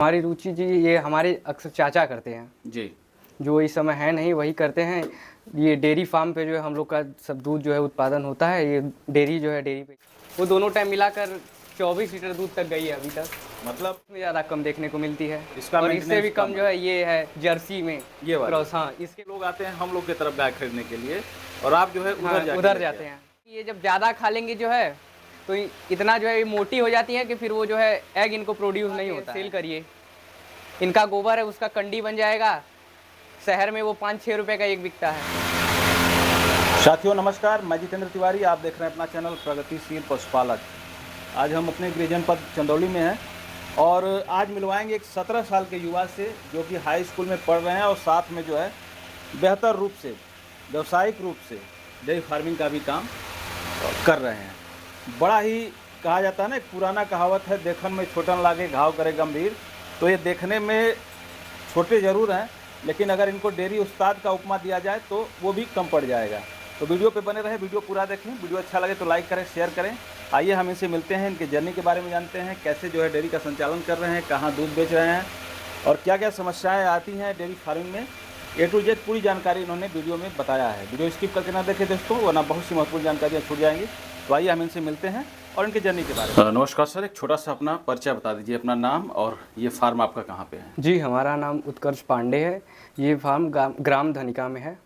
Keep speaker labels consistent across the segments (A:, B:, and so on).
A: हमारी रुचि जी ये हमारे अक्सर चाचा करते हैं
B: जी।
A: जो इस समय है नहीं वही करते हैं। ये डेयरी फार्म पे जो है हम लोग का सब दूध जो है उत्पादन होता है। ये डेयरी जो है डेयरी पे वो दोनों टाइम मिलाकर 24 लीटर दूध तक गई है अभी तक।
B: मतलब
A: इसमें ज़्यादा कम देखने को मिलती है
B: इसका
A: और इससे भी
B: मेंटेनेंस
A: कम जो है ये है जर्सी में
B: ये वाली।
A: क्रॉस। हाँ, इसके
B: लोग आते हैं हम लोग की तरफ गाय खरीदने के लिए और आप जो है
A: उधर जाते हैं। ये जब ज़्यादा खा लेंगे जो है तो इतना जो है ये मोटी हो जाती है कि फिर वो जो है एग इनको प्रोड्यूस नहीं होता। सेल करिए, इनका गोबर है उसका कंडी बन जाएगा। शहर में वो 5-6 रुपए का एक बिकता है।
B: साथियों नमस्कार, मैं जितेंद्र तिवारी, आप देख रहे हैं अपना चैनल प्रगतिशील पशुपालक। आज हम अपने गृह जनपद चंदौली में हैं और आज मिलवाएंगे एक 17 साल के युवा से जो कि हाई स्कूल में पढ़ रहे हैं और साथ में जो है बेहतर रूप से व्यावसायिक रूप से डेयरी फार्मिंग का भी काम कर रहे हैं। बड़ा ही कहा जाता है ना, एक पुराना कहावत है, देखन में छोटन लागे घाव करे गंभीर। तो ये देखने में छोटे ज़रूर हैं लेकिन अगर इनको डेयरी उस्ताद का उपमा दिया जाए तो वो भी कम पड़ जाएगा। तो वीडियो पे बने रहे, वीडियो पूरा देखें। वीडियो अच्छा लगे तो लाइक करें, शेयर करें। आइए हम इनसे मिलते हैं, इनके जर्नी के बारे में जानते हैं, कैसे जो है डेयरी का संचालन कर रहे हैं, कहाँ दूध बेच रहे हैं और क्या क्या समस्याएं आती हैं डेयरी फार्मिंग में। ए टू जेड पूरी जानकारी इन्होंने वीडियो में बताया है। वीडियो स्किप करके ना देखें दोस्तों, वरना बहुत सी महत्वपूर्ण जानकारियाँ छूट जाएंगी। तो आइए हम इनसे मिलते हैं और इनके जर्नी के बारे में। नमस्कार सर, एक छोटा सा अपना परिचय बता दीजिए, अपना नाम और ये फार्म आपका कहाँ पे है।
A: जी, हमारा नाम उत्कर्ष पांडे है। ये फार्म ग्राम धनिका में है।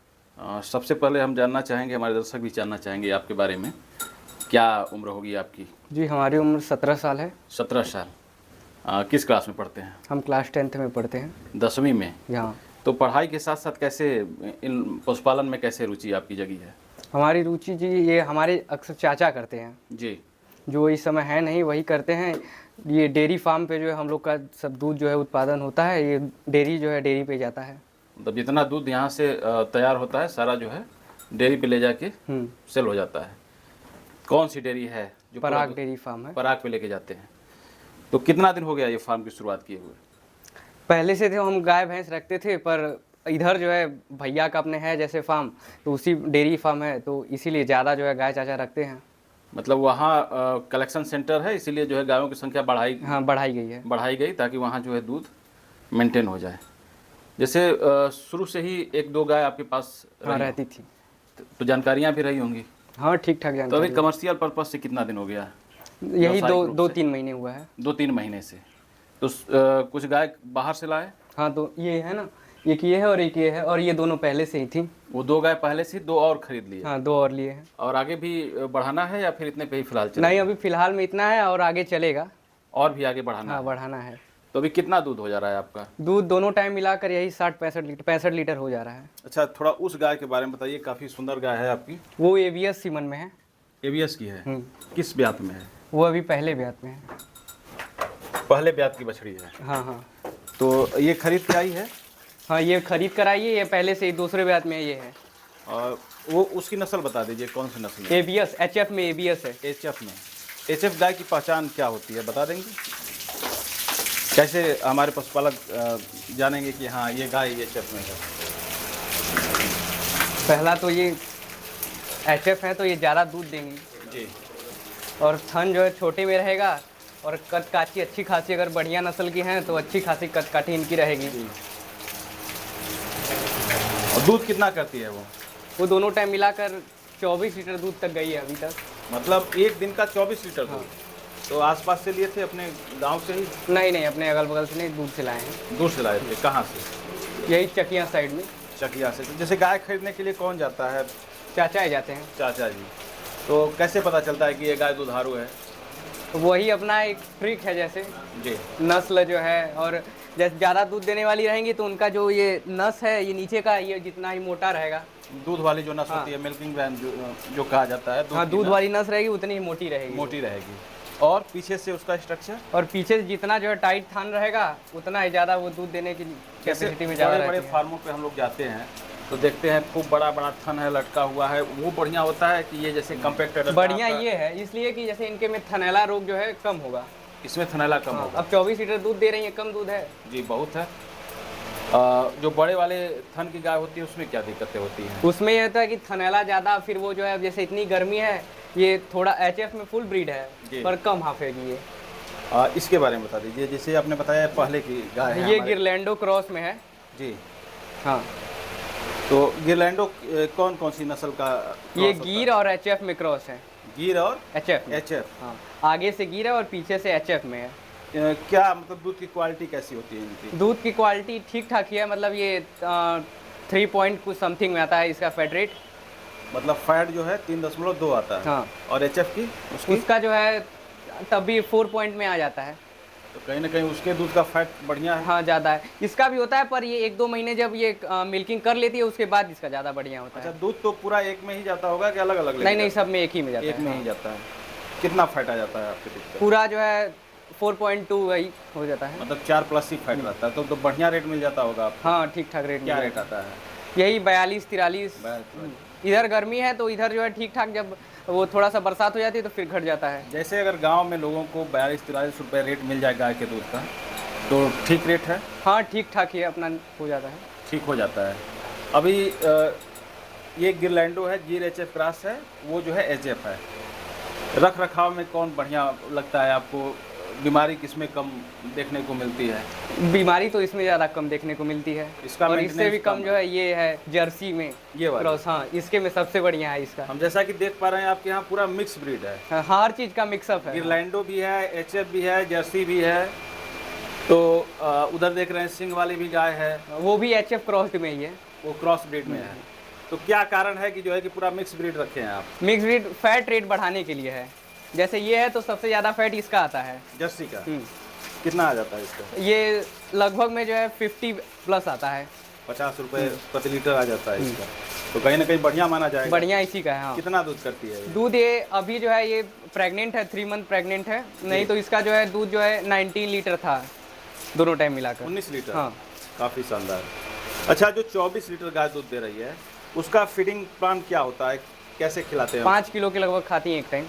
B: सबसे पहले हम जानना चाहेंगे, हमारे दर्शक भी जानना चाहेंगे आपके बारे में, क्या उम्र होगी आपकी।
A: जी, हमारी उम्र 17 साल है।
B: 17 साल। किस क्लास में पढ़ते हैं।
A: हम क्लास 10th में पढ़ते हैं।
B: 10वीं में।
A: यहाँ
B: तो पढ़ाई के साथ साथ कैसे इन पशुपालन में कैसे रुचि आपकी जगी है।
A: हमारी रुचि जी ये हमारे अक्सर चाचा करते हैं
B: जी।
A: जो इस समय है नहीं वही करते हैं। ये डेयरी फार्म पे जो है हम लोग का सब दूध जो है उत्पादन होता है। ये डेयरी जो है डेयरी पे जाता है।
B: मतलब जितना दूध यहाँ से तैयार होता है सारा जो है डेयरी पे ले जाके सेल हो जाता है। कौन सी डेयरी है जो
A: पराग डेयरी फार्म है।
B: पराग पे लेके जाते हैं। तो कितना दिन हो गया ये फार्म की शुरुआत किए हुए।
A: पहले से थे हम गाय भैंस रखते थे, पर इधर जो है भैया का अपने है जैसे फार्म, तो उसी डेयरी फार्म है तो इसीलिए ज़्यादा जो है गाय चाचा रखते हैं।
B: मतलब वहाँ कलेक्शन सेंटर है इसीलिए जो है गायों की संख्या
A: बढ़ाई गई
B: ताकि वहाँ जो है दूध मेंटेन हो जाए। जैसे शुरू से ही 1-2 गाय आपके पास
A: रहती थी
B: तो जानकारियाँ भी रही होंगी।
A: हाँ, ठीक ठाक
B: तो
A: जानकारी।
B: अभी कमर्शियल पर्पज से कितना दिन हो गया।
A: यही 2-3 महीने हुआ है।
B: 2-3 महीने से। तो कुछ गाय बाहर से लाए।
A: हाँ, तो ये है ना, एक ये है और एक ये है, और ये दोनों पहले से ही थी।
B: वो 2 गाय पहले से 2 और खरीद लिए।
A: हाँ, 2 और लिए हैं।
B: और आगे भी बढ़ाना है या फिर इतने पे ही फिलहाल चलेगा।
A: नहीं, अभी फिलहाल में इतना है और आगे चलेगा।
B: और भी आगे बढ़ाना
A: हाँ,
B: है।
A: बढ़ाना है।
B: तो अभी कितना दूध हो जा रहा है आपका।
A: दूध दोनों टाइम मिलाकर यही 65 लीटर हो जा रहा है।
B: अच्छा, थोड़ा उस गाय के बारे में बताइए, काफ़ी सुंदर गाय है आपकी।
A: वो ABS सीमन में है।
B: ABS की है। किस ब्यात में है।
A: वो अभी पहले ब्यात में है।
B: पहले ब्यात की बछड़ी है।
A: हाँ।
B: तो ये खरीद के आई है।
A: हाँ, ये खरीद कर आई है। ये पहले से ही दूसरे ब्यात में ये है।
B: और वो उसकी नस्ल बता दीजिए, कौन सी नस्ल है।
A: ABS, HF में ABS है।
B: HF में। HF गाय की पहचान क्या होती है बता देंगे। कैसे हमारे पशुपालक जानेंगे कि हाँ ये गाय HF में है।
A: पहला तो ये HF है तो ये ज़्यादा दूध देंगी
B: जी।
A: और थन जो है छोटे में रहेगा और कद काठी अच्छी खासी, अगर बढ़िया नस्ल की हैं तो अच्छी खासी कद काठी इनकी रहेगी।
B: और दूध कितना करती है
A: वो दोनों टाइम मिलाकर 24 लीटर दूध तक गई है अभी तक।
B: मतलब एक दिन का 24 लीटर दूध। तो आसपास से लिए थे अपने गांव से ही।
A: नहीं, अपने अगल बगल से नहीं, दूर से लाए हैं।
B: दूर से लाए थे। कहाँ से।
A: यही चकिया साइड में।
B: चकिया से। तो जैसे गाय खरीदने के लिए कौन जाता है।
A: चाचा ही जाते हैं।
B: चाचा जी। तो कैसे पता चलता है कि ये गाय दुधारू है।
A: तो वही अपना एक ट्रिक है, जैसे
B: जी
A: नस्ल जो है, और जैसे ज़्यादा दूध देने वाली रहेंगी तो उनका जो ये नस है, ये नीचे का ये जितना ही मोटा रहेगा,
B: दूध वाली जो नस होती है, मिल्किंग वैन जो कहा जाता है।
A: हाँ, दूध वाली नस रहेगी उतनी ही मोटी रहेगी।
B: और पीछे से उसका स्ट्रक्चर,
A: और पीछे से जितना जो है टाइट थान रहेगा उतना ही ज़्यादा वो दूध देने की कैपेसिटी में ज़्यादा।
B: बड़े फार्मों पे हम लोग जाते हैं तो देखते हैं खूब बड़ा थन है, लटका हुआ है। वो बढ़िया होता है कि ये जैसे कम्पैक्टेड। बढ़िया
A: ये है इसलिए कि जैसे इनके में थनैला रोग जो है कम होगा।
B: इसमें थनैला कम होगा।
A: अब 24 लीटर दूध दे रही है, कम दूध है
B: जी, बहुत है। जो बड़े वाले थन की गाय होती है उसमें क्या दिक्कतें होती हैं।
A: उसमें यह होता है कि थनैला ज़्यादा, फिर वो जो है जैसे इतनी गर्मी है, ये थोड़ा HF में फुल ब्रीड है पर कम हाफेगी ये।
B: इसके बारे में बता दीजिए, जैसे आपने बताया पहले की गाय है
A: ये
B: हमारे।
A: गिरलैंडो क्रॉस में है।
B: जी।
A: हाँ,
B: तो गिरलैंडो कौन कौन सी नस्ल का
A: ये
B: क्रॉस होता
A: गिर और एचएफ में क्रॉस है।
B: है? गिर और
A: एचएफ में।
B: एचएफ।
A: हाँ, आगे से गिर है और पीछे से एचएफ में है।
B: क्या मतलब दूध की क्वालिटी कैसी होती है इनकी?
A: दूध की क्वालिटी ठीक ठाक ही है, मतलब ये 3 पॉइंट कुछ समथिंग में आता है इसका फैट रेट।
B: मतलब फैट जो है 3.2 आता है।
A: हाँ।
B: और एचएफ की उसकी
A: उसका जो है तब भी 4 पॉइंट में आ जाता है।
B: तो कहीं ना कहीं उसके दूध का फैट बढ़िया है।
A: हाँ, ज़्यादा है। इसका भी होता है, पर ये 1-2 महीने जब ये मिल्किंग कर लेती है उसके बाद इसका ज़्यादा बढ़िया होता
B: अच्छा,
A: है।
B: दूध तो पूरा एक में ही जाता होगा कि अलग अलग?
A: नहीं, सब में एक ही में जाता
B: एक
A: है।
B: में
A: हाँ।
B: ही जाता है। कितना फैट आ जाता है आपके दूध का?
A: पूरा जो है 4.2 वही हो जाता है।
B: मतलब 4+ ही फैट रहता है, तो बढ़िया रेट मिल जाता होगा आपको।
A: हाँ, ठीक ठाक रेट
B: क्या
A: मिल
B: रेट
A: जाता
B: आता है?
A: है। यही 42-43। इधर गर्मी है तो इधर जो है ठीक ठाक, जब वो थोड़ा सा बरसात हो जाती है तो फिर घट जाता है।
B: जैसे अगर गांव में लोगों को 42-43 रुपये रेट मिल जाए गाय के दूध का, तो ठीक रेट है?
A: हाँ, ठीक ठाक ही है, अपना हो जाता है।
B: ठीक हो जाता है। अभी ये गिरलैंडो है, गिर एचएफ क्रॉस है, वो जो है एचएफ है। रख रखाव में कौन बढ़िया लगता है आपको? बीमारी किसमें कम देखने को मिलती है?
A: बीमारी तो इसमें ज़्यादा कम देखने को मिलती है।
B: इसका
A: और इससे भी
B: maintenance
A: कम
B: कम
A: जो है ये है जर्सी में
B: ये वाली?
A: क्रॉस। हाँ, इसके में सबसे बढ़िया है इसका।
B: हम जैसा कि देख पा रहे हैं आपके यहाँ पूरा मिक्स ब्रीड है।
A: हाँ, हर चीज़ का मिक्सअप है।
B: गिरलैंडो भी है, एचएफ भी है, जर्सी भी है। तो उधर देख रहे हैं सिंग वाली भी गाय है,
A: वो भी एचएफ क्रॉस्ड में ही है।
B: वो क्रॉस ब्रीड में है। तो क्या कारण है कि जो है कि पूरा मिक्स ब्रीड रखे हैं आप?
A: मिक्स ब्रीड फैट रेट बढ़ाने के लिए है। जैसे ये है तो सबसे ज़्यादा फैट इसका आता है।
B: जर्सी का
A: हम्म।
B: कितना आ जाता है इसका?
A: ये लगभग में जो है 50+ आता है।
B: 50 रुपये प्रति लीटर आ जाता है इसका। तो कहीं ना कहीं बढ़िया माना जाएगा।
A: बढ़िया इसी का है। हाँ,
B: कितना दूध करती है ये?
A: दूध ये अभी जो है ये प्रेग्नेंट है, 3 मंथ प्रेग्नेंट है। नहीं तो इसका जो है दूध जो है 19 लीटर था दोनों टाइम मिलाकर।
B: 19 लीटर?
A: हाँ।
B: काफ़ी शानदार। अच्छा, जो 24 लीटर गाय दूध दे रही है उसका फीडिंग प्लान क्या होता है? कैसे खिलाते हैं?
A: 5 किलो के लगभग खाती हैं एक टाइम।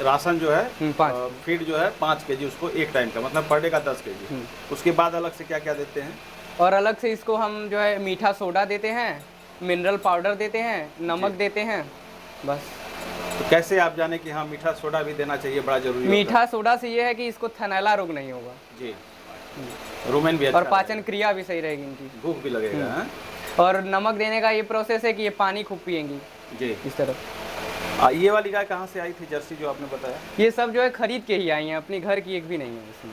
B: राशन जो है
A: 5।
B: फीड जो है 5 kg उसको एक टाइम का, मतलब पर डे का 10 kg। उसके बाद अलग से क्या क्या देते हैं?
A: और अलग से इसको हम जो है मीठा सोडा देते हैं, मिनरल पाउडर देते हैं, नमक देते हैं, बस।
B: तो कैसे आप जाने कि हाँ मीठा सोडा भी देना चाहिए, बड़ा जरूरी होता
A: मीठा सोडा से ये है कि इसको थैलेला रोग नहीं होगा।
B: है? जी। रोमेन भी अच्छा
A: और पाचन क्रिया भी सही रहेगी इनकी।
B: भूख भी लगेगा। हाँ?
A: और नमक देने का ये प्रोसेस है कि ये पानी खूब पिएंगी
B: जी।
A: इस तरह।
B: ये वाली गाय कहाँ से आई थी, जर्सी जो आपने बताया?
A: ये सब जो है खरीद के ही आई हैं, अपनी घर की एक भी नहीं है इसमें।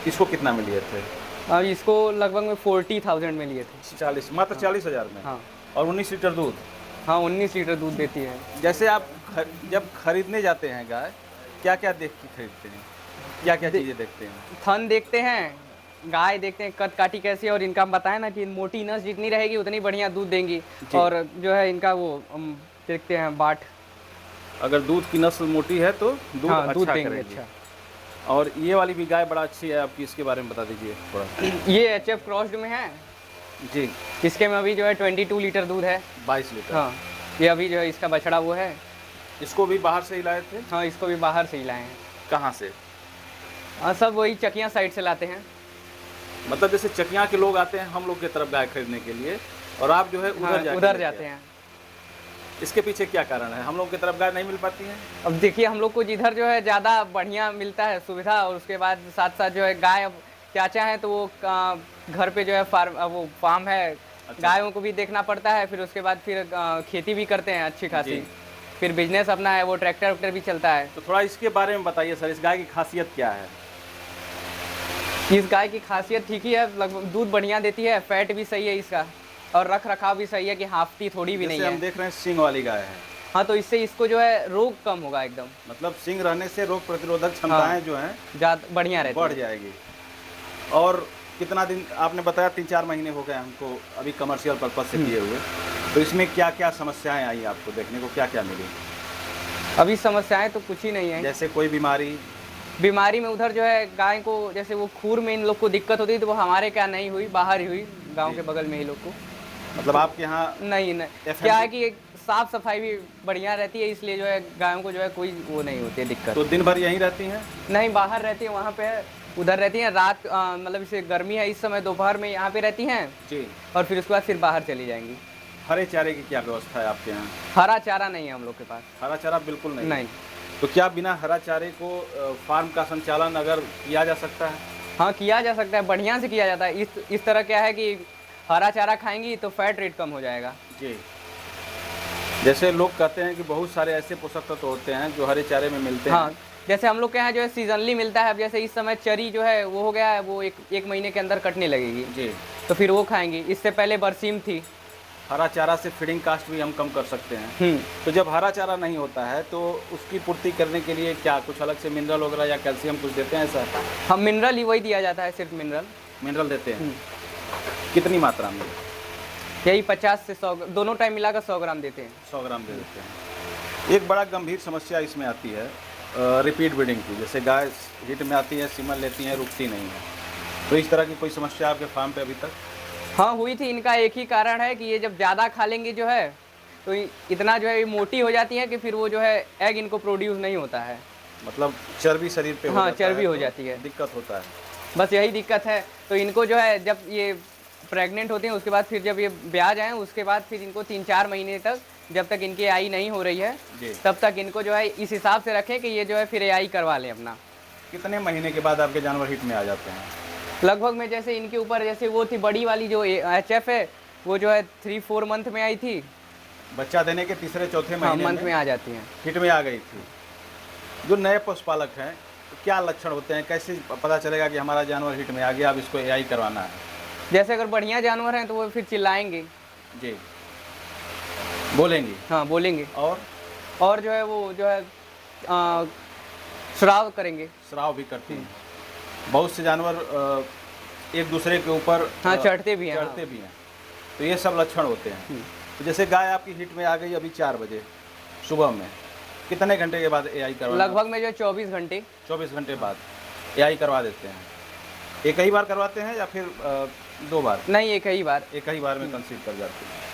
B: इसको कितना में लिए थे?
A: अब इसको लगभग में 40,000 में लिए थे।
B: 40, मात्र 40,000 में?
A: हाँ।
B: और 19 लीटर दूध?
A: हाँ, 19 लीटर दूध देती है।
B: जैसे आप जब खरीदने जाते हैं गाय, क्या क्या देख के खरीदते हैं? क्या क्या चीज़ें देखते हैं?
A: थन देखते हैं, गाय देखते हैं कद काठी कैसी है, और इनका हम बताएं ना कि मोटी नस जितनी रहेगी उतनी बढ़िया दूध देंगी। और जो है इनका वो देखते हैं बाट।
B: अगर दूध की नस्ल मोटी है तो दूध
A: हाँ,
B: अच्छा
A: दूध देंगे
B: करेगी।
A: अच्छा।
B: और ये वाली भी गाय बड़ा अच्छी है आपकी, इसके बारे में बता दीजिए थोड़ा।
A: ये एचएफ क्रॉस्ड में है।
B: जी।
A: इसके में अभी जो है 22 लीटर दूध है।
B: 22 लीटर?
A: हाँ, ये अभी जो है इसका बछड़ा वो है।
B: इसको भी बाहर से ही लाए थे?
A: हाँ, इसको भी बाहर से ही लाए हैं।
B: कहाँ से?
A: सब वही चकिया साइड से लाते हैं।
B: मतलब जैसे चकिया के लोग आते हैं हम लोग की तरफ गाय खरीदने के लिए, और आप जो है
A: उधर जाते हैं।
B: इसके पीछे क्या कारण है? हम लोग की तरफ गाय नहीं मिल पाती है?
A: अब देखिए, हम लोग को जिधर जो है ज़्यादा बढ़िया मिलता है सुविधा, और उसके बाद साथ साथ जो है गाय, अब चाचा है तो वो घर पे जो है फार्म है।
B: अच्छा।
A: गायों को भी देखना पड़ता है, फिर उसके बाद फिर खेती भी करते हैं अच्छी खासी। फिर बिजनेस अपना है, वो ट्रैक्टर वैक्टर भी चलता है।
B: तो थोड़ा इसके बारे में बताइए सर, इस गाय की खासियत क्या है?
A: इस गाय की खासियत ठीक ही है, लगभग दूध बढ़िया देती है, फैट भी सही है इसका, और रख रखाव भी सही है कि हाफती थोड़ी भी नहीं है।
B: हम देख रहे हैं सींग वाली गाय है।
A: हाँ, तो इससे इसको जो है रोग कम होगा एकदम।
B: मतलब सींग रहने से रोग प्रतिरोधक क्षमताएं जो हैं
A: ज़्यादा बढ़िया रहती
B: बढ़ जाएगी। और कितना दिन आपने बताया? 3-4 महीने हो गए हमको अभी कमर्शियल पर्पज से किए हुए। तो इसमें क्या क्या समस्याएं आई आपको देखने को, क्या क्या मिली?
A: अभी समस्याएं तो कुछ ही नहीं है।
B: जैसे कोई बीमारी
A: में उधर जो है गाय को, जैसे वो खूर में इन लोग को दिक्कत होती, तो वो हमारे क्या नहीं हुई, बाहर ही हुई, गांव के बगल में ही लोग को।
B: मतलब आपके यहाँ
A: नहीं क्या है कि साफ सफाई भी बढ़िया रहती है, इसलिए जो है गायों को जो है कोई वो नहीं होती है दिक्कत।
B: तो दिन भर यहीं रहती हैं?
A: नहीं, बाहर रहती है, वहाँ पे उधर रहती हैं रात, मतलब इसे गर्मी है इस समय, दोपहर में यहाँ पे रहती हैं
B: जी,
A: और फिर उसके बाद फिर बाहर चली जाएंगी।
B: हरे चारे की क्या व्यवस्था है आपके यहाँ?
A: हरा चारा नहीं है हम लोग के पास।
B: हरा चारा बिल्कुल नहीं?
A: नहीं।
B: तो क्या बिना हरा चारे को फार्म का संचालन अगर किया जा सकता है?
A: हाँ, किया जा सकता है, बढ़िया से किया जाता है। इस तरह क्या है कि हरा चारा खाएंगी तो फैट रेट कम हो जाएगा।
B: जी। जैसे लोग कहते हैं कि बहुत सारे ऐसे पोषक तत्व होते हैं जो हरे चारे में मिलते
A: हाँ,
B: हैं।
A: जैसे हम लोग के यहाँ जो है सीजनली मिलता है। अब जैसे इस समय चरी जो है वो हो गया है, वो एक महीने के अंदर कटने लगेगी।
B: जी।
A: तो फिर वो खाएंगी। इससे पहले बरसीम थी।
B: हरा चारा से फीडिंग कास्ट भी हम कम कर सकते हैं। तो जब हरा चारा नहीं होता है तो उसकी पूर्ति करने के लिए क्या कुछ अलग से मिनरल वगैरह या कैल्शियम कुछ देते हैं सर?
A: हम मिनरल ही वही दिया जाता है, सिर्फ मिनरल
B: देते हैं। कितनी मात्रा में?
A: यही 50 से 100, दोनों टाइम मिलाकर 100 ग्राम देते हैं।
B: 100 ग्राम दे देते हैं। एक बड़ा गंभीर समस्या इसमें आती है रिपीट ब्रीडिंग की। जैसे गाय हिट में आती है, सीमन लेती है, रुकती नहीं है। तो इस तरह की कोई समस्या आपके फार्म पे अभी तक?
A: हाँ, हुई थी। इनका एक ही कारण है कि ये जब ज़्यादा खा लेंगे जो है तो इतना जो है ये मोटी हो जाती है कि फिर वो जो है एग इनको प्रोड्यूस नहीं होता है।
B: मतलब चर्बी शरीर पे हो
A: हाँ,
B: जाता है,
A: चर्बी हो
B: तो
A: जाती है।
B: दिक्कत होता है।
A: बस यही दिक्कत है। तो इनको जो है जब ये प्रेग्नेंट होते हैं उसके बाद फिर जब ये ब्याह जाएँ उसके बाद फिर इनको 3-4 महीने तक, जब तक इनकी आई नहीं हो रही है तब तक इनको जो है इस हिसाब से रखें कि ये जो है फिर एआई करवा लें अपना।
B: कितने महीने के बाद आपके जानवर हिट में आ जाते हैं?
A: लगभग में जैसे इनके ऊपर, जैसे वो थी बड़ी वाली जो HF है, वो जो है 3-4 मंथ में आई थी।
B: बच्चा देने के तीसरे चौथे महीने
A: मंथ में आ जाती हैं,
B: हिट में आ गई थी। जो नए पशुपालक हैं तो क्या लक्षण होते हैं? कैसे पता चलेगा कि हमारा जानवर हिट में आ गया, अब इसको एआई करवाना है?
A: जैसे अगर बढ़िया जानवर हैं तो वो फिर चिल्लाएंगे।
B: जी, बोलेंगे।
A: हाँ, बोलेंगे।
B: और
A: जो है वो जो है श्राव करेंगे।
B: श्राव भी करती हैं। बहुत से जानवर एक दूसरे के ऊपर
A: हाँ, चढ़ते भी हैं।
B: तो ये सब लक्षण होते हैं। तो जैसे गाय आपकी हिट में आ गई अभी 4 बजे सुबह में, कितने घंटे के बाद एआई करवाना?
A: लगभग में जो 24 घंटे
B: 24 घंटे बाद एआई करवा देते हैं। एक ही बार करवाते हैं या फिर 2 बार?
A: नहीं, एक ही बार
B: में कंसीव कर जाते हैं।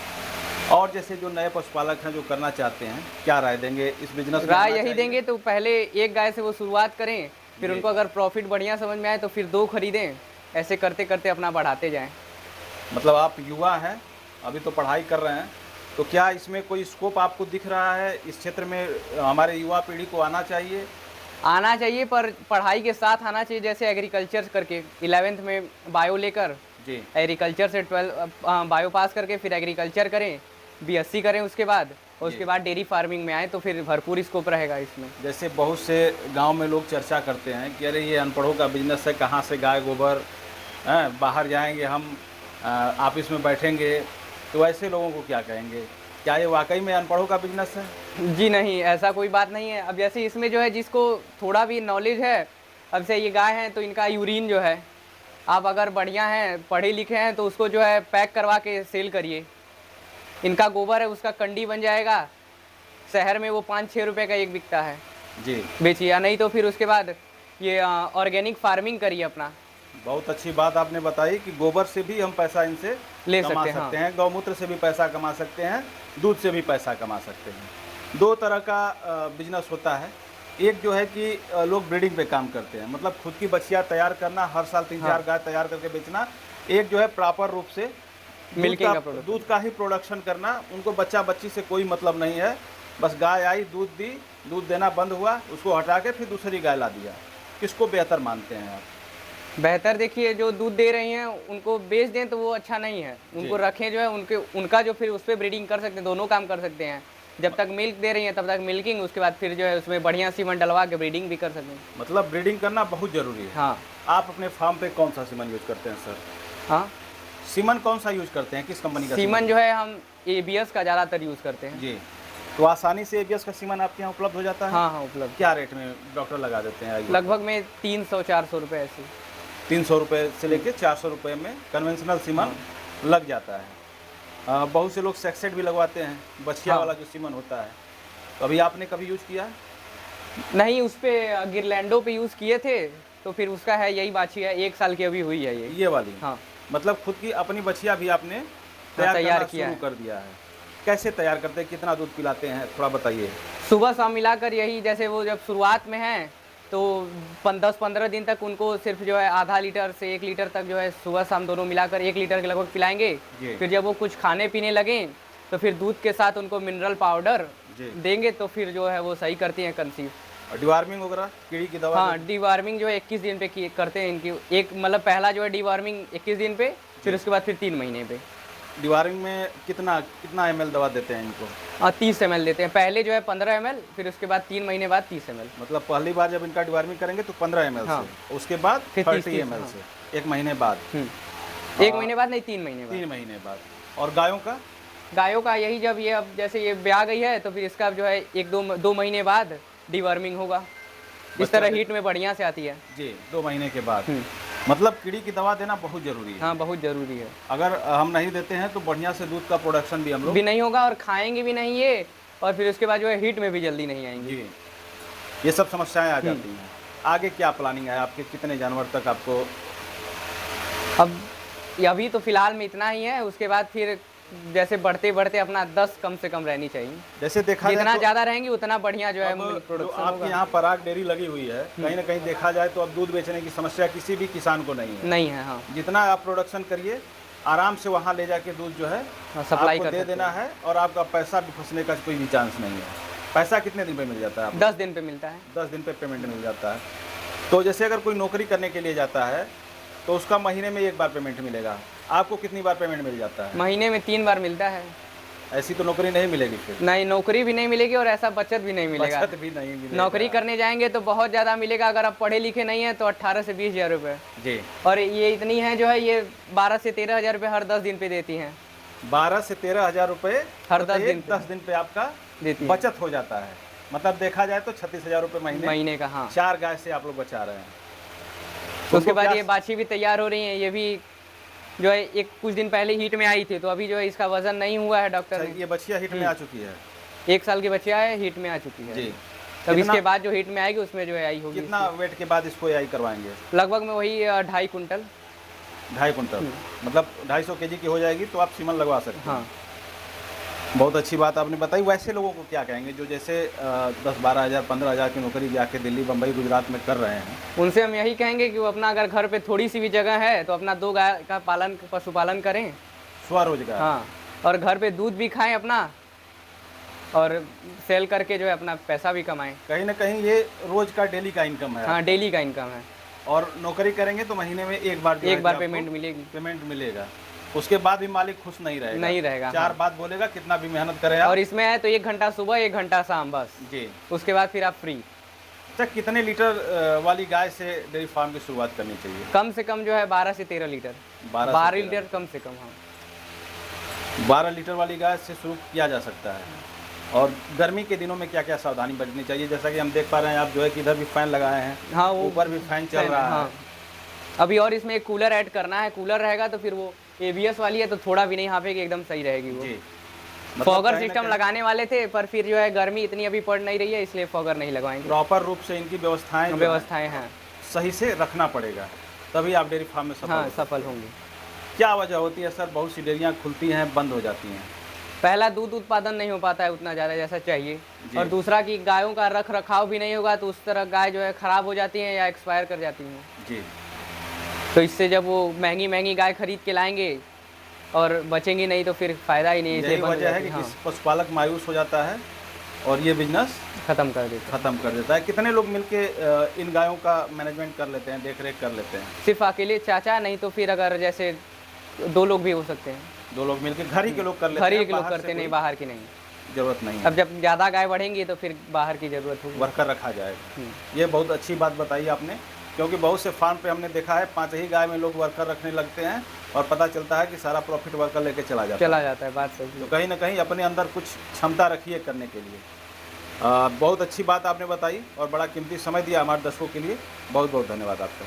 B: और जैसे जो नए पशुपालक हैं जो करना चाहते हैं, क्या राय देंगे इस बिजनेस में?
A: राय यही देंगे तो पहले एक गाय से वो शुरुआत करें, फिर उनको अगर प्रॉफिट बढ़िया समझ में आए तो फिर 2 खरीदें। ऐसे करते करते अपना बढ़ाते जाएं।
B: मतलब आप युवा हैं, अभी तो पढ़ाई कर रहे हैं, तो क्या इसमें कोई स्कोप आपको दिख रहा है? इस क्षेत्र में हमारे युवा पीढ़ी को आना चाहिए?
A: पर पढ़ाई के साथ आना चाहिए। जैसे एग्रीकल्चर करके 11th में बायो लेकर,
B: जी,
A: एग्रीकल्चर से 12 बायो पास करके फिर एग्रीकल्चर करें, BSc करें उसके बाद, और उसके बाद डेयरी फार्मिंग में आए तो फिर भरपूर स्कोप रहेगा इसमें।
B: जैसे बहुत से गांव में लोग चर्चा करते हैं कि अरे ये अनपढ़ों का बिजनेस है, कहाँ से गाय गोबर, बाहर जाएंगे हम, ऑफिस में बैठेंगे। तो ऐसे लोगों को क्या कहेंगे? क्या ये वाकई में अनपढ़ों का बिजनेस है?
A: जी नहीं, ऐसा कोई बात नहीं है। अब जैसे इसमें जो है जिसको थोड़ा भी नॉलेज है, अब से ये गाय हैं तो इनका यूरिन जो है, आप अगर बढ़िया हैं, पढ़े लिखे हैं, तो उसको जो है पैक करवा के सेल करिए। इनका गोबर है उसका कंडी बन जाएगा। शहर में वो 5-6 रुपये का एक बिकता है।
B: जी,
A: बेचिए। या नहीं तो फिर उसके बाद ये ऑर्गेनिक फार्मिंग करिए अपना।
B: बहुत अच्छी बात आपने बताई कि गोबर से भी हम पैसा इनसे
A: ले
B: कमा सकते हैं। गौमूत्र से भी पैसा कमा सकते हैं, दूध से भी पैसा कमा सकते हैं। 2 तरह का बिजनेस होता है। एक जो है कि लोग ब्रीडिंग पे काम करते हैं, मतलब खुद की बच्चियाँ तैयार करना, हर साल 3-4 गाय तैयार करके बेचना। एक जो है प्रॉपर रूप से दूध का ही प्रोडक्शन करना। उनको बच्चा बच्ची से कोई मतलब नहीं है, बस गाय आई, दूध दी, दूध देना बंद हुआ, उसको हटा के फिर दूसरी गाय ला दिया। किसको बेहतर मानते हैं आप?
A: बेहतर देखिए, जो दूध दे रही हैं उनको बेच दें तो वो अच्छा नहीं है। उनको रखें जो है उनका जो फिर उस पर ब्रीडिंग कर सकते हैं, दोनों काम कर सकते हैं। जब तक मिल्क दे रही हैं तब तक मिल्किंग, उसके बाद फिर जो है उसमें बढ़िया सीमन डलवा के ब्रीडिंग भी कर सकते हैं।
B: मतलब ब्रीडिंग करना बहुत ज़रूरी है।
A: हाँ।
B: आप अपने फार्म पे कौन सा सीमन यूज़ करते हैं सर?
A: हाँ,
B: सीमन कौन सा यूज़ करते हैं, किस कंपनी का?
A: सीमन जो है हम ABS का ज़्यादातर यूज़ करते हैं।
B: जी, तो आसानी से ABS का सीमन आपके यहाँ उपलब्ध हो जाता है?
A: हाँ, उपलब्ध।
B: क्या रेट में डॉक्टर लगा देते हैं?
A: लगभग में 300-400 रुपये ऐसे।
B: 300 रुपये से लेके 400 रुपये में कन्वेंशनल सीमन लग जाता है। बहुत से लोग सेक्सेट भी लगवाते हैं, बछिया वाला जो सीमन होता है। तो अभी आपने कभी यूज़ किया?
A: नहीं, उस पर गिरलैंडो पे यूज़ किए थे, तो फिर उसका है यही बाछी है, 1 साल की अभी हुई है ये
B: वाली।
A: हाँ,
B: मतलब खुद की अपनी बछिया भी आपने
A: तैयार किया
B: शुरू कर दिया है। कैसे तैयार करते हैं, कितना दूध पिलाते हैं, थोड़ा बताइए।
A: सुबह शाम मिलाकर यही, जैसे वो जब शुरुआत में हैं तो 10-15 दिन तक उनको सिर्फ जो है आधा लीटर से 1 लीटर तक जो है सुबह शाम दोनों मिलाकर 1 लीटर के लगभग पिलाएंगे। फिर जब वो कुछ खाने पीने लगें तो फिर दूध के साथ उनको मिनरल पाउडर देंगे, तो फिर जो है वो सही करती हैं कंसीव।
B: और डिवार्मिंग वगैरह कीड़ी की दवा?
A: हाँ, डिवार्मिंग जो है 21 दिन पे करते हैं इनकी। एक मतलब पहला जो है डिवार्मिंग 21 दिन पे, फिर उसके बाद फिर 3 महीने पे।
B: डिवार्मिंग में कितना कितना ml दवा देते हैं इनको?
A: 30 ml देते हैं। पहले जो है 15 ml, फिर उसके बाद 3 महीने बाद 30 ml।
B: मतलब पहली बार जब इनका डिवार्मिंग करेंगे तो 15 ml
A: हाँ।
B: से, उसके बाद
A: फिर
B: 30
A: 30
B: ml
A: हाँ।
B: से, 1 महीने बाद।
A: 1 महीने बाद नहीं, 3 महीने बाद।
B: 3 महीने बाद। और गायों का?
A: गायों का यही, जब ये अब जैसे ये ब्याह गई है तो फिर इसका जो है 1-2 महीने बाद डिवार्मिंग होगा। इस तरह हीट में बढ़िया से आती है
B: जी, 2 महीने के बाद। मतलब कीड़ी की दवा देना बहुत जरूरी है।
A: हाँ, बहुत ज़रूरी है।
B: अगर हम नहीं देते हैं तो बढ़िया से दूध का प्रोडक्शन भी हम लोग
A: भी नहीं होगा और खाएंगे भी नहीं ये, और फिर उसके बाद जो है हीट में भी जल्दी नहीं आएंगे।
B: जी, ये सब समस्याएं आ जाती हैं। आगे क्या प्लानिंग है आपके? कितने जानवर तक आपको?
A: अब अभी तो फिलहाल में इतना ही है, उसके बाद फिर जैसे बढ़ते बढ़ते अपना 10 कम से कम रहनी चाहिए।
B: जैसे देखा जाए
A: जितना
B: तो
A: ज़्यादा रहेंगी उतना बढ़िया जो है
B: अब जो
A: प्रोडक्शन
B: आपके
A: होगा।
B: यहाँ पराग डेयरी लगी हुई है, कहीं ना कहीं देखा जाए तो अब दूध बेचने की समस्या किसी भी किसान को नहीं है।
A: नहीं है। हाँ,
B: जितना आप प्रोडक्शन करिए, आराम से वहाँ ले जाके दूध जो है
A: सप्लाई
B: आपको
A: कर
B: दे
A: सकते
B: देना है, और आपका पैसा भी फंसने का कोई भी चांस नहीं है। पैसा कितने दिन पे मिल जाता है आपको?
A: 10 दिन पे मिलता है।
B: 10 दिन पे पेमेंट मिल जाता है। तो जैसे अगर कोई नौकरी करने के लिए जाता है तो उसका महीने में 1 बार पेमेंट मिलेगा, आपको कितनी बार पेमेंट मिल जाता है?
A: महीने में 3 बार मिलता है।
B: ऐसी तो नौकरी नहीं मिलेगी फिर।
A: नहीं, नौकरी भी नहीं मिलेगी और ऐसा बचत भी नहीं मिलेगा।
B: बचत भी नहीं मिलेगा।
A: नौकरी करने जाएंगे तो बहुत ज़्यादा मिलेगा, अगर आप पढ़े लिखे नहीं हैं तो 18 से 20 हज़ार रुपये।
B: जी।
A: और ये इतनी है जो है ये 12 से 13 हज़ार रुपये हर 10 दिन पे देती हैं।
B: 12 से 13 हज़ार रुपये
A: हर 10 दिन
B: 10 दिन पे आपका
A: देती है।
B: बचत हो जाता है। मतलब देखा जाए तो 36,000 रुपये
A: महीने का। हाँ,
B: 4 गाय से आप लोग बचा रहे हैं।
A: तो उसके
B: उनको
A: बाद
B: क्या-
A: ये बाछी भी तैयार हो रही हैं। ये भी जो है एक कुछ दिन पहले हीट में आई थी, तो अभी जो है इसका वजन नहीं हुआ है डॉक्टर
B: अच्छा,
A: ने।
B: ये बछिया हिट में आ चुकी है।
A: 1 साल की बच्चिया है, हीट में आ चुकी है।
B: जी।
A: तब
B: कितना-
A: इसके बाद जो हीट में आएगी उसमें जो है आई होगी।
B: कितना वेट के बाद इसको एआई करवाएंगे?
A: लगभग में वही 2.5 कुंटल।
B: 2.5 कुंटल, मतलब 250 केजी की हो जाएगी तो आप सीमन लगवा सकते हैं।
A: हाँ,
B: बहुत अच्छी बात आपने बताई। वैसे लोगों को क्या कहेंगे जो जैसे 10-12 हज़ार 15 हज़ार की नौकरी जाके दिल्ली, बम्बई, गुजरात में कर रहे हैं?
A: उनसे हम यही कहेंगे कि वो अपना अगर घर पे थोड़ी सी भी जगह है तो अपना 2 गाय का पशुपालन करें।
B: स्वरोजगार।
A: हाँ, और घर पे दूध भी खाएं अपना, और सेल करके जो है अपना पैसा भी कमाएं।
B: कहीं ना कहीं ये रोज का डेली का इनकम है।
A: हाँ, डेली का इनकम है।
B: और नौकरी करेंगे तो महीने में 1 बार जो है
A: एक बार
B: कि आपको
A: पेमेंट मिलेगी।
B: पेमेंट मिलेगा। उसके बाद भी मालिक खुश नहीं रहेगा।
A: नहीं रहेगा।
B: 4 बात बोलेगा, कितना भी मेहनत करें आप।
A: और इसमें है तो 1 घंटा सुबह 1 घंटा शाम बस,
B: जी।
A: उसके बाद फिर आप फ्री।
B: अच्छा, कितने लीटर वाली गाय से डेयरी फार्म की शुरुआत करनी चाहिए?
A: कम से कम जो है 12 से 13 लीटर। 12 लीटर कम से कम। हाँ,
B: 12 लीटर वाली गाय से शुरू किया जा सकता है। और गर्मी के दिनों में क्या क्या सावधानी बरतनी चाहिए? जैसा कि हम देख पा रहे हैं, आप जो है कि इधर भी फैन लगाए हैं।
A: हाँ, वो
B: ऊपर भी फैन चल रहा
A: हाँ।
B: है।
A: अभी और इसमें एक कूलर ऐड करना है। कूलर रहेगा तो फिर वो ABS वाली है तो थोड़ा भी नहीं हाँफेगी, एकदम सही रहेगी वो।
B: जी।
A: फॉगर
B: कहीं ना
A: सिस्टम
B: कहीं
A: लगाने वाले थे, पर फिर जो है गर्मी इतनी अभी पड़ नहीं रही है, इसलिए फॉगर नहीं लगवाएंगे।
B: प्रॉपर रूप से इनकी व्यवस्थाएं जो है,
A: व्यवस्थाएं हैं।
B: सही से रखना पड़ेगा, तभी आप डेयरी फार्म में सफल
A: हाँ,
B: हो सकते
A: सफल
B: हैं।
A: होंगे।
B: क्या वजह होती है सर? बहुत सी डेयरियाँ खुलती हैं, बंद हो जाती हैं।
A: पहला, दूध उत्पादन नहीं हो पाता है उतना ज़्यादा जैसा चाहिए,
B: जी।
A: और दूसरा कि गायों का रख रखाव भी नहीं होगा तो उस तरह गाय जो है ख़राब हो जाती हैं या एक्सपायर कर जाती हैं।
B: जी।
A: तो इससे जब वो महंगी महंगी गाय खरीद के लाएंगे और बचेंगी नहीं तो फिर फ़ायदा ही नहीं।
B: यही वजह है कि
A: हाँ,
B: पशुपालक मायूस हो जाता है और ये बिजनेस
A: ख़त्म कर देते हैं।
B: खत्म कर देता है। कितने लोग मिलके इन गायों का मैनेजमेंट कर लेते हैं, देख रेख कर लेते हैं?
A: सिर्फ अकेले चाचा, नहीं तो फिर अगर जैसे 2 लोग भी हो सकते हैं।
B: 2 लोग मिलके घर ही के लोग कर लेते
A: घर
B: हैं?
A: ही के लोग
B: बाहर से
A: करते नहीं,
B: कोई
A: बाहर की नहीं।
B: जरूरत नहीं है।
A: अब जब ज़्यादा गाय बढ़ेंगी तो फिर बाहर की ज़रूरत होगी।
B: वर्कर रखा जाएगा। ये बहुत अच्छी बात बताई आपने, क्योंकि बहुत से फार्म पे हमने देखा है 5 ही गाय में लोग वर्कर रखने लगते हैं और पता चलता है कि सारा प्रॉफिट वर्कर लेके चला जाता है।
A: बात सही
B: तो
A: है।
B: कहीं ना कहीं अपने अंदर कुछ क्षमता रखिए करने के लिए। बहुत अच्छी बात आपने बताई और बड़ा कीमती समय दिया हमारे दर्शकों के लिए। बहुत बहुत धन्यवाद आपका।